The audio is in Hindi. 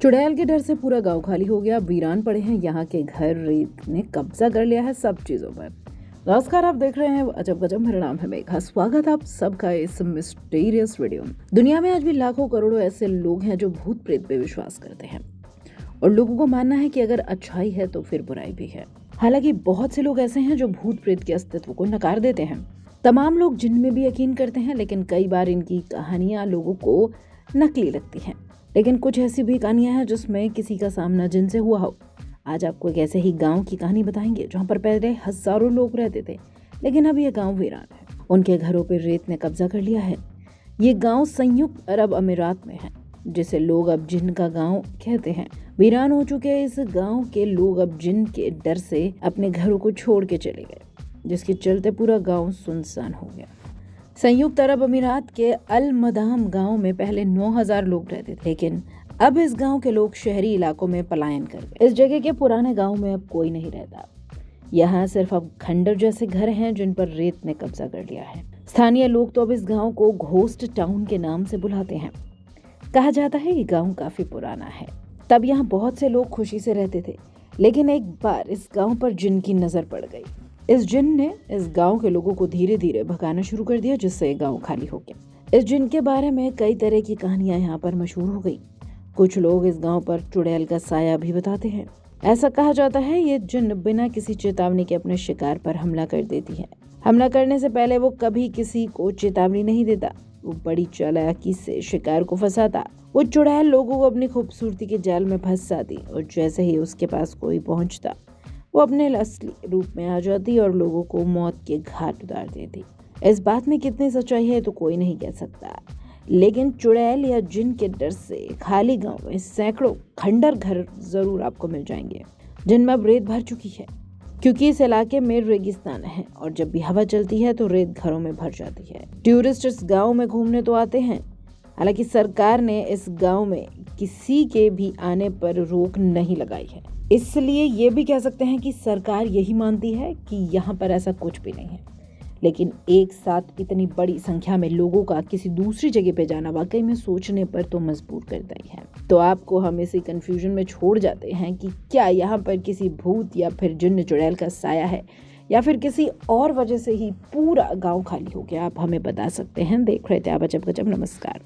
चुड़ैल के डर से पूरा गांव खाली हो गया। वीरान पड़े हैं यहाँ के घर, रेत ने कब्जा कर लिया है सब चीजों पर। नमस्कार, आप देख रहे हैं अजब गजब। मेरा नाम है मेघा। स्वागत है आप सबका इस मिस्टीरियस वीडियो में। दुनिया में आज भी लाखों करोड़ों ऐसे लोग हैं जो भूत प्रेत पे विश्वास करते हैं और लोगों को मानना है कि अगर अच्छाई है तो फिर बुराई भी है। हालांकि बहुत से लोग ऐसे हैं जो भूत प्रेत के अस्तित्व को नकार देते हैं। तमाम लोग जिन में भी यकीन करते हैं, लेकिन कई बार इनकी कहानियां लोगों को नकली लगती हैं। लेकिन कुछ ऐसी भी कहानियां हैं जिसमें किसी का सामना जिन से हुआ हो। आज आपको एक ऐसे ही गांव की कहानी बताएंगे जहां पर पहले हजारों लोग रहते थे, लेकिन अब यह गांव वीरान है। उनके घरों पर रेत ने कब्जा कर लिया है। ये गांव संयुक्त अरब अमीरात में है, जिसे लोग अब जिन का गांव कहते हैं। वीरान हो चुके इस गांव के लोग अब जिन के डर से अपने घरों को छोड़ के चले गए, जिसके चलते पूरा गांव सुनसान हो गया। संयुक्त अरब अमीरात के अल मदाम गांव में पहले 9,000 लोग रहते थे, लेकिन अब इस गांव के लोग शहरी इलाकों में पलायन कर गए। इस जगह के पुराने गांव में अब कोई नहीं रहता। यहाँ सिर्फ अब खंडर जैसे घर हैं जिन पर रेत ने कब्जा कर लिया है। स्थानीय लोग तो अब इस गांव को घोस्ट टाउन के नाम से बुलाते हैं। कहा जाता है कि गांव काफी पुराना है, तब यहाँ बहुत से लोग खुशी से रहते थे, लेकिन एक बार इस गांव पर जिन की नजर पड़ गई। इस जिन ने इस गांव के लोगों को धीरे धीरे भगाना शुरू कर दिया, जिससे गांव खाली हो गया। इस जिन के बारे में कई तरह की कहानियां यहाँ पर मशहूर हो गई। कुछ लोग इस गांव पर चुड़ैल का साया भी बताते हैं। ऐसा कहा जाता है ये जिन बिना किसी चेतावनी के अपने शिकार पर हमला कर देती है। हमला करने से पहले वो कभी किसी को चेतावनी नहीं देता। वो बड़ी चालाकी से शिकार को फंसाता। वो चुड़ैल लोगों को अपनी खूबसूरती के जाल में फंसाती और जैसे ही उसके पास कोई पहुंचता, वो अपने असली रूप में आ जाती और लोगों को मौत के घाट उतार देती। इस बात में कितनी सच्चाई है तो कोई नहीं कह सकता, लेकिन चुड़ैल या जिन के डर से खाली गांव में सैकड़ों खंडर घर जरूर आपको मिल जाएंगे, जिनमें अब रेत भर चुकी है, क्योंकि इस इलाके में रेगिस्तान है और जब भी हवा चलती है तो रेत घरों में भर जाती है। टूरिस्ट इस गाँव में घूमने तो आते हैं, हालांकि सरकार ने इस गाँव में किसी के भी आने पर रोक नहीं लगाई है। इसलिए ये भी कह सकते हैं कि सरकार यही मानती है कि यहाँ पर ऐसा कुछ भी नहीं है। लेकिन एक साथ इतनी बड़ी संख्या में लोगों का किसी दूसरी जगह पे जाना वाकई में सोचने पर तो मजबूर करता ही है। तो आपको हम इसी कंफ्यूजन में छोड़ जाते हैं कि क्या यहाँ पर किसी भूत या फिर जिन्न चुड़ैल का साया है, या फिर किसी और वजह से ही पूरा गाँव खाली हो गया। आप हमें बता सकते हैं। देख रहे थे आप अजब गजब। नमस्कार।